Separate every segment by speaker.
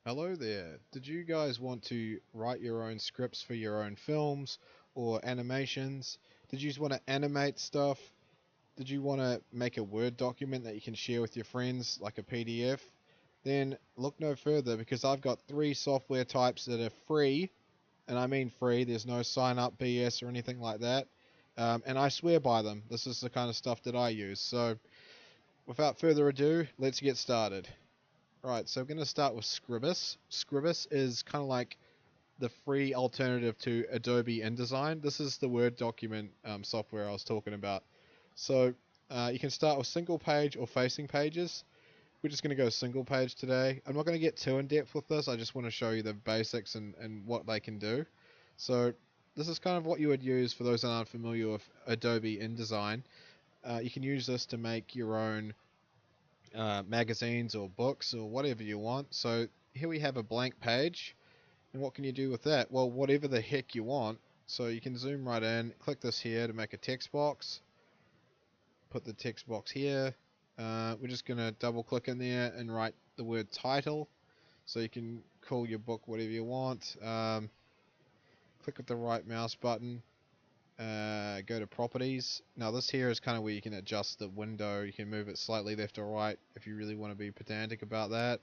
Speaker 1: Hello there. Did you guys want to write your own scripts for your own films or animations? Did you just want to animate stuff? Did you want to make a Word document that you can share with your friends like a PDF? Then look no further because I've got three software types that are free, and I mean free, there's no sign up BS or anything like that. And I swear by them. This is the kind of stuff that I use. So without further ado, let's get started. Right, so I'm going to start with Scribus. Scribus is kind of like the free alternative to Adobe InDesign. This is the Word document software I was talking about. So you can start with single page or facing pages. We're just going to go single page today. I'm not going to get too in depth with this. I just want to show you the basics and what they can do. So this is kind of what you would use for those that aren't familiar with Adobe InDesign. You can use this to make your own magazines or books or whatever you want. So here we have a blank page. And what can you do with that? Well, whatever the heck you want. So you can zoom right in, click this here to make a text box. Put the text box here. We're just going to double click in there and write the word title. So you can call your book whatever you want. Click with the right mouse button. Go to properties. Now this here is kind of where you can adjust the window. You can move it slightly left or right if you really want to be pedantic about that.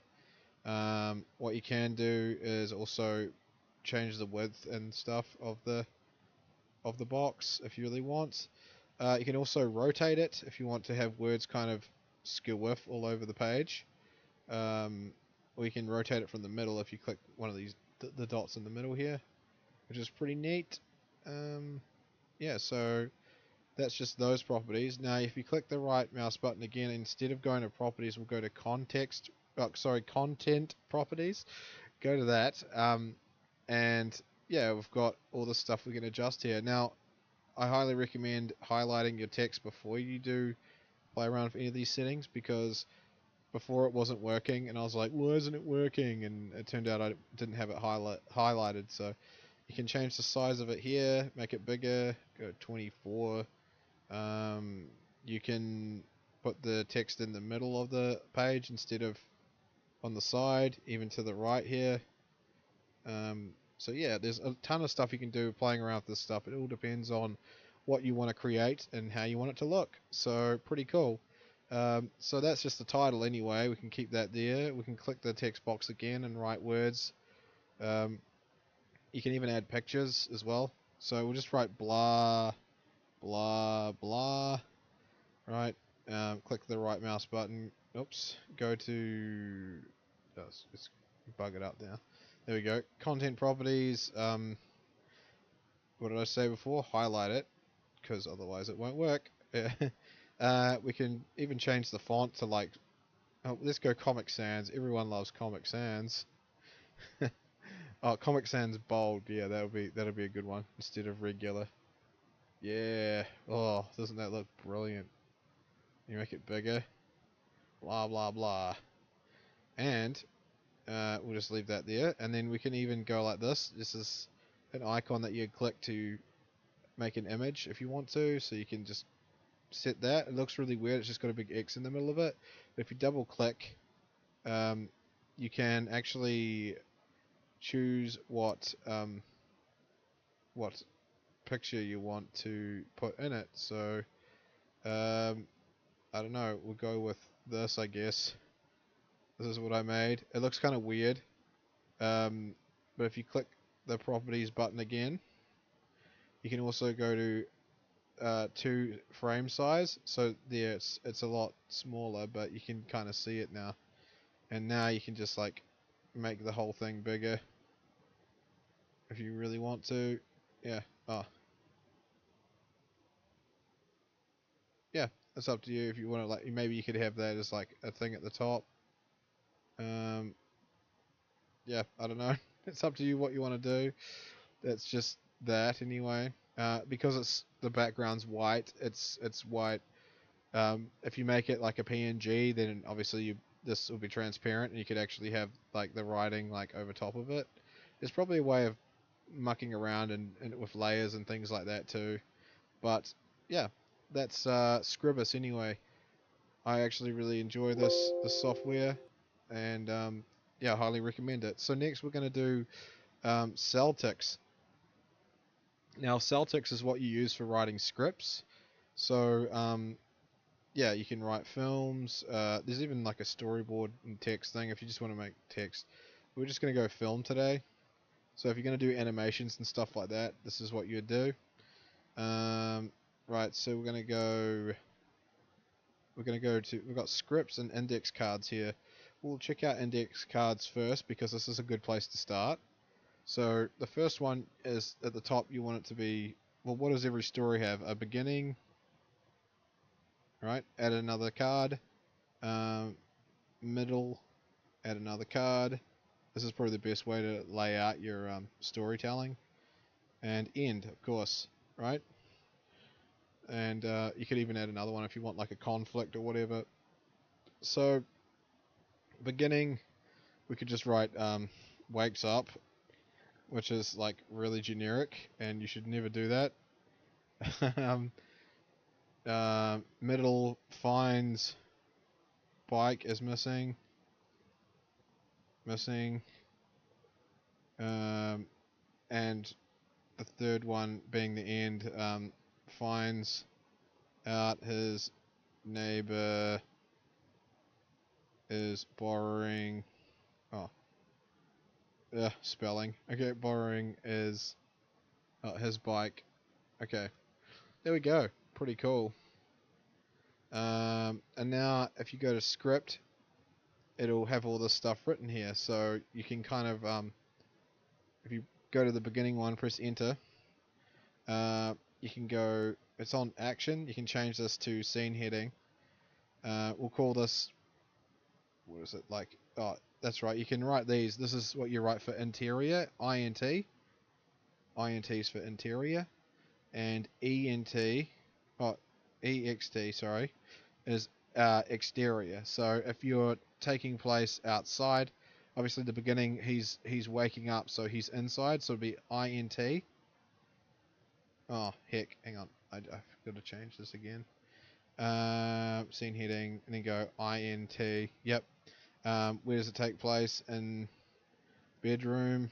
Speaker 1: What you can do is also change the width and stuff of the box if you really want. You can also rotate it if you want to have words kind of skew width all over the page. Or you can rotate it from the middle if you click one of these the dots in the middle here, which is pretty neat. Yeah, so that's just those properties. Now, if you click the right mouse button again, instead of going to properties, we'll go to content properties. Go to that, and yeah, we've got all the stuff we can adjust here. Now, I highly recommend highlighting your text before you do play around with any of these settings because before it wasn't working, and I was like, why isn't it working? And it turned out I didn't have it highlighted. So you can change the size of it here, make it bigger, go 24. Um, you can put the text in the middle of the page instead of on the side, even to the right here. So yeah, there's a ton of stuff you can do playing around with this stuff. It all depends on what you want to create and how you want it to look. So pretty cool. So that's just the title anyway. We can keep that there. We can click the text box again and write words. Um, you can even add pictures as well. So we'll just write blah, blah, blah. Right. Click the right mouse button. Oops. Go to. Oh, it's bug it up now. There we go. Content properties. What did I say before? Highlight it, because otherwise it won't work. We can even change the font to like. Oh, let's go Comic Sans. Everyone loves Comic Sans. Oh, Comic Sans bold. Yeah, that'll be a good one instead of regular. Yeah. Oh, doesn't that look brilliant? You make it bigger. Blah blah blah. And we'll just leave that there. And then we can even go like this. This is an icon that you click to make an image if you want to. So you can just set that. It looks really weird. It's just got a big X in the middle of it. But if you double click, um, you can actually choose what picture you want to put in it. So I don't know. We'll go with this, I guess. This is what I made. It looks kind of weird. Um, but if you click the properties button again, you can also go to frame size. So there, it's a lot smaller, but you can kind of see it now. And now you can just like make the whole thing bigger if you really want to. Yeah. Oh, yeah. It's up to you if you want to like. Maybe you could have that as like a thing at the top. Um, yeah. I don't know. It's up to you what you want to do. That's just that anyway. Because it's the background's white, it's white. If you make it like a PNG, then obviously this will be transparent, and you could actually have like the writing like over top of it. There's probably a way of mucking around and with layers and things like that too. But yeah, that's Scribus anyway. I actually really enjoy this software, and yeah, I highly recommend it. So next we're going to do Celtics. Now Celtics is what you use for writing scripts. So yeah, you can write films. There's even like a storyboard and text thing if you just want to make text. We're just going to go film today. So if you're going to do animations and stuff like that, this is what you would do. Right, so we're going to go. We're going to go to. We've got scripts and index cards here. We'll check out index cards first because this is a good place to start. So the first one is at the top. You want it to be. Well, what does every story have? A beginning. Right. Add another card. Middle. Add another card. This is probably the best way to lay out your storytelling. And end, of course. Right. And you could even add another one if you want like a conflict or whatever. So beginning, we could just write wakes up, which is like really generic, and you should never do that. Middle, finds bike is missing. And the third one being the end, finds out his neighbor is borrowing. Oh, spelling. Okay, borrowing is his bike. Okay, there we go. Pretty cool. And now if you go to script, it'll have all this stuff written here. So you can kind of, if you go to the beginning one, press enter. You can go, it's on action. You can change this to scene heading. We'll call this, what is it like? Oh, that's right. You can write these. This is what you write for interior, INT. INT is for interior. And ENT, oh, EXT, sorry, is exterior. So if you're taking place outside, obviously the beginning he's waking up, so he's inside, so it'd be INT. Oh heck, hang on, I've got to change this again. Scene heading, and then go INT. Yep. Where does it take place? In bedroom.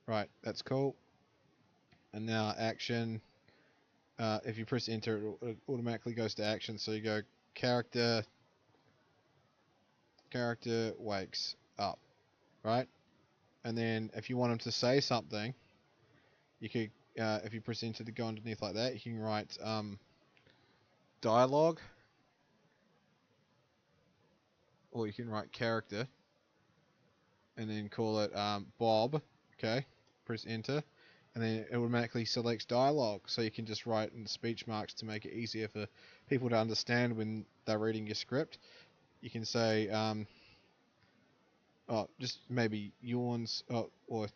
Speaker 1: Right, that's cool. And now action. If you press enter, it automatically goes to action. So you go character wakes up, right? And then if you want him to say something, you could, if you press enter to go underneath like that, you can write dialogue, or you can write character, and then call it Bob. Okay, press enter, and then it automatically selects dialogue, so you can just write in speech marks to make it easier for people to understand when they're reading your script. You can say, just maybe yawns, or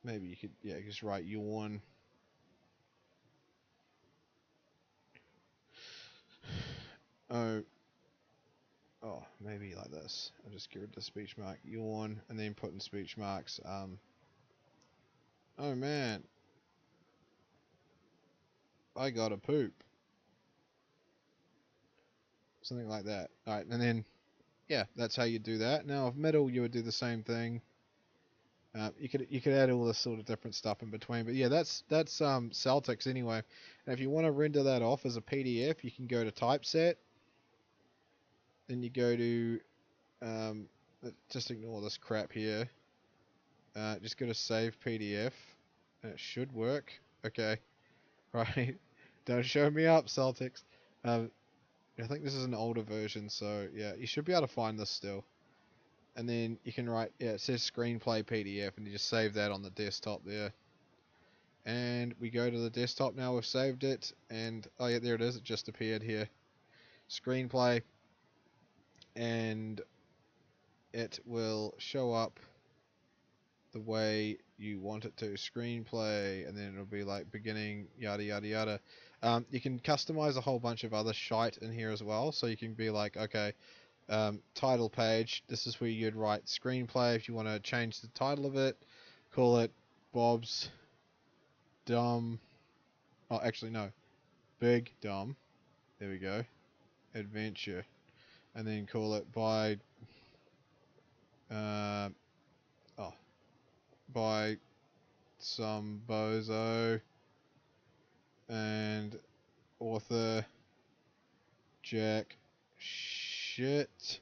Speaker 1: maybe you could, yeah, just write yawn. Oh, maybe like this. I'll just get rid of the speech mark, yawn, and then put in speech marks. Oh man, I gotta poop. Something like that. Alright, and then, yeah, that's how you do that. Now, of middle, you would do the same thing. You could add all this sort of different stuff in between, but yeah, that's Celtics anyway. And if you want to render that off as a PDF, you can go to Typeset. Then you go to, just ignore this crap here. Just go to Save PDF, and it should work. Okay, right. Don't show me up, Celtics. I think this is an older version, so yeah, you should be able to find this still. And then you can write, yeah, it says screenplay PDF, and you just save that on the desktop there. And we go to the desktop now, we've saved it, and oh yeah, there it is, it just appeared here. Screenplay, and it will show up the way you want it to. Screenplay, and then it'll be like beginning, yada yada yada. You can customize a whole bunch of other shite in here as well, so you can be like, okay, title page, this is where you'd write screenplay. If you want to change the title of it, call it Bob's Dumb, oh actually no, Big Dumb, there we go, adventure, and then call it by uh, oh by some bozo and author Jack shit.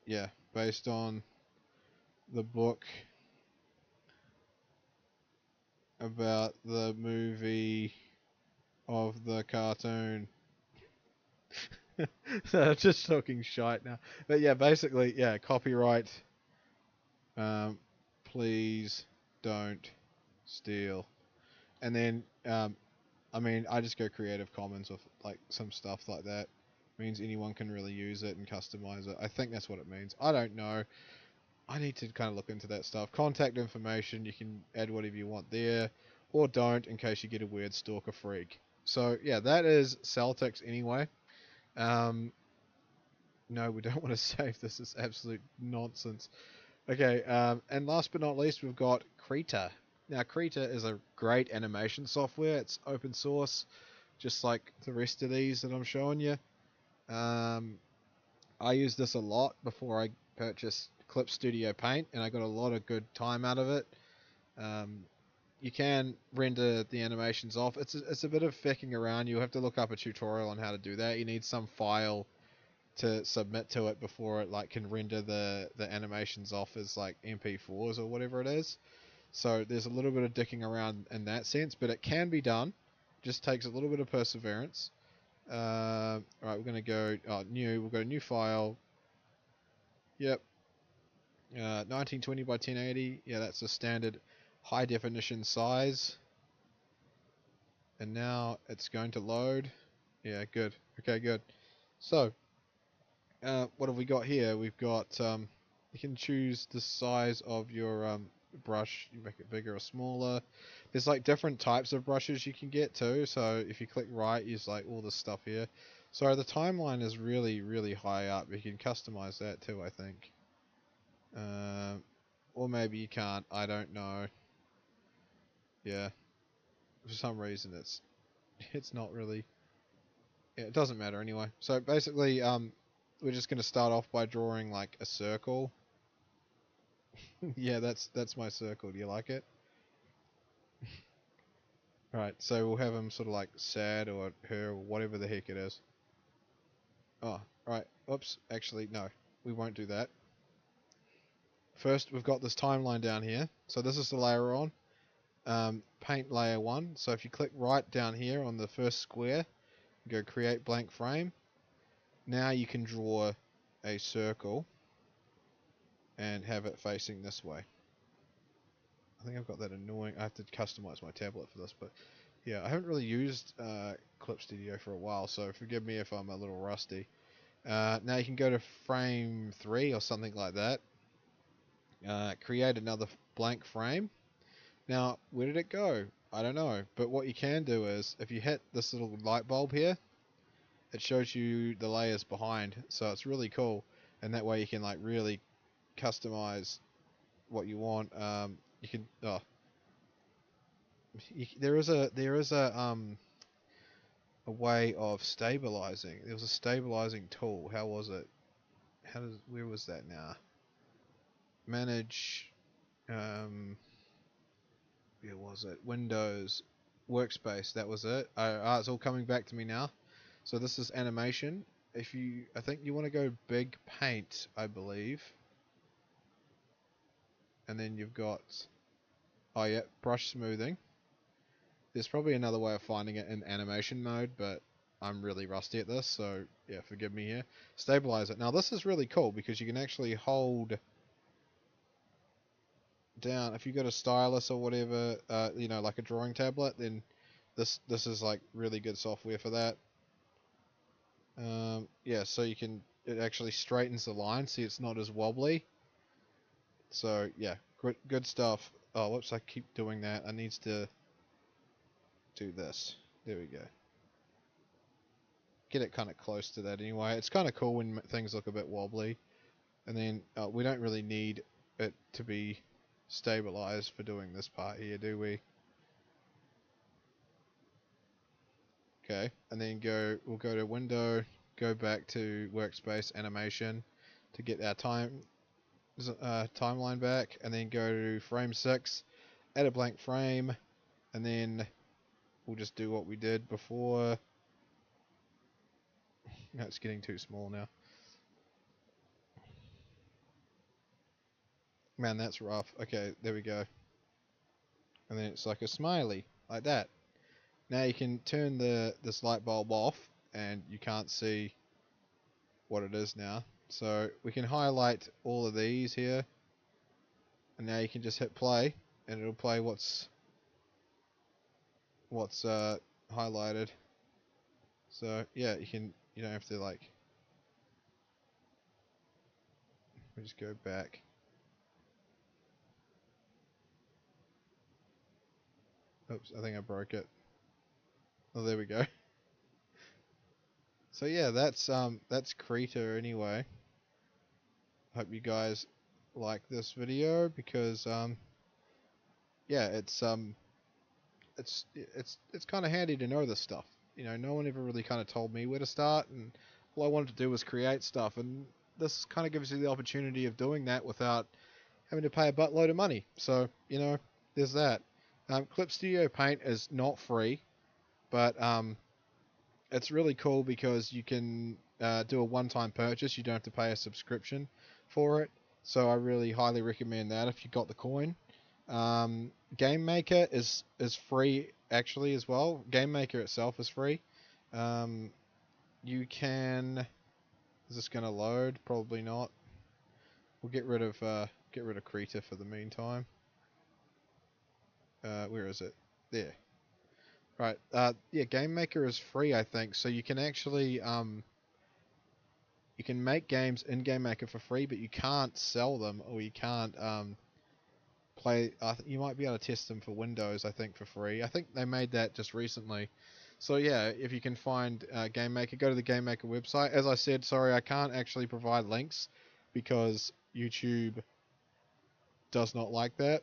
Speaker 1: Yeah, based on the book about the movie of the cartoon. So just talking shite now. But yeah, basically, yeah, copyright. Um, please don't steal. And then, I mean, I just go Creative Commons with like some stuff like that. Means anyone can really use it and customize it. I think that's what it means. I don't know. I need to kind of look into that stuff. Contact information, you can add whatever you want there, or don't in case you get a weird stalker freak. So yeah, that is Celtics anyway. Um, no, we don't want to save this. It's absolute nonsense. Okay, and last but not least, we've got Krita. Now, Krita is a great animation software. It's open source, just like the rest of these that I'm showing you. I used this a lot before I purchased Clip Studio Paint, and I got a lot of good time out of it. Um, you can render the animations off. It's a bit of fecking around. You have to look up a tutorial on how to do that. You need some file to submit to it before it like can render the animations off as like MP4s or whatever it is. So there's a little bit of dicking around in that sense, but it can be done. Just takes a little bit of perseverance. Alright, we're gonna go new. We've got a new file. Yep. 1920 by 1080. Yeah, that's a standard high definition size. And now it's going to load. Yeah, good. Okay, good. So, what have we got here? We've got, you can choose the size of your brush. You make it bigger or smaller. There's like different types of brushes you can get too. So if you click right, use like all this stuff here. So the timeline is really, really high up. You can customize that too, I think. Or maybe you can't. I don't know. Yeah. For some reason, it's not really. Yeah, it doesn't matter anyway. So basically, we're just gonna start off by drawing like a circle. Yeah, that's my circle. Do you like it? Right. So we'll have him sort of like sad or her or whatever the heck it is. Oh, right. Oops. Actually, no. We won't do that. First, we've got this timeline down here. So this is the layer on. Paint layer 1. So if you click right down here on the first square, go create blank frame. Now you can draw a circle and have it facing this way. I think I've got that annoying. I have to customize my tablet for this, but yeah, I haven't really used Clip Studio for a while, so forgive me if I'm a little rusty. Now you can go to frame 3 or something like that. Create another blank frame. Now, where did it go? I don't know, but what you can do is, if you hit this little light bulb here, it shows you the layers behind, so it's really cool, and that way you can like really customize what you want. You can there is a way of stabilizing. There was a stabilizing tool. How was it? Where was that now? Manage. Where was it? Windows, workspace. That was it. It's all coming back to me now. So this is animation. I think you want to go big paint, I believe. And then you've got, oh yeah, brush smoothing. There's probably another way of finding it in animation mode, but I'm really rusty at this, so yeah, forgive me here. Stabilize it. Now this is really cool because you can actually hold down, if you got a stylus or whatever, you know, like a drawing tablet, then this is like really good software for that. Yeah, so it actually straightens the line, see it's not as wobbly. So yeah, good stuff. Oh, whoops, I keep doing that. I needs to do this. There we go. Get it kind of close to that anyway. It's kind of cool when things look a bit wobbly. And then we don't really need it to be stabilized for doing this part here, do we? Okay, and then we'll go to Window, go back to Workspace Animation to get our timeline back, and then go to frame 6, add a blank frame, and then we'll just do what we did before. No, it's getting too small now. Man, that's rough. Okay, there we go. And then it's like a smiley, like that. Now you can turn this light bulb off, and you can't see what it is now. So we can highlight all of these here, and now you can just hit play, and it'll play what's highlighted. So yeah, you don't have to like. We just go back. Oops, I think I broke it. Oh, there we go. So yeah, that's Krita anyway. Hope you guys like this video because yeah, it's kind of handy to know this stuff. You know, no one ever really kind of told me where to start, and all I wanted to do was create stuff, and this kind of gives you the opportunity of doing that without having to pay a buttload of money. So, you know, there's that. Clip Studio Paint is not free, but it's really cool because you can do a one-time purchase. You don't have to pay a subscription for it. So I really highly recommend that if you got the coin. Game Maker is free actually as well. Game Maker itself is free. You can. Is this going to load? Probably not. We'll get rid of Krita for the meantime. Where is it? There. Right. Yeah, Game Maker is free, I think. So you can actually you can make games in Game Maker for free, but you can't sell them, or you can't play. You might be able to test them for Windows, I think, for free. I think they made that just recently. So yeah, if you can find Game Maker, go to the Game Maker website. As I said, sorry, I can't actually provide links because YouTube does not like that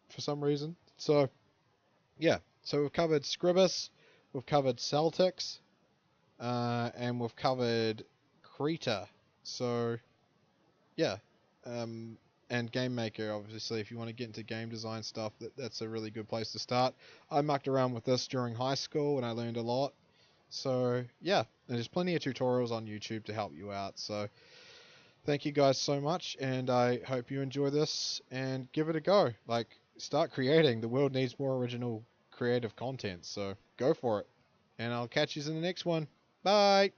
Speaker 1: for some reason. So yeah, so we've covered Scribus, we've covered Celtix, and we've covered Krita. So yeah, and Game Maker, obviously, if you want to get into game design stuff, that's a really good place to start. I mucked around with this during high school and I learned a lot. So yeah, and there's plenty of tutorials on YouTube to help you out. So thank you guys so much, and I hope you enjoy this and give it a go. Like, start creating. The world needs more original creative content, so go for it. And I'll catch you in the next one. Bye!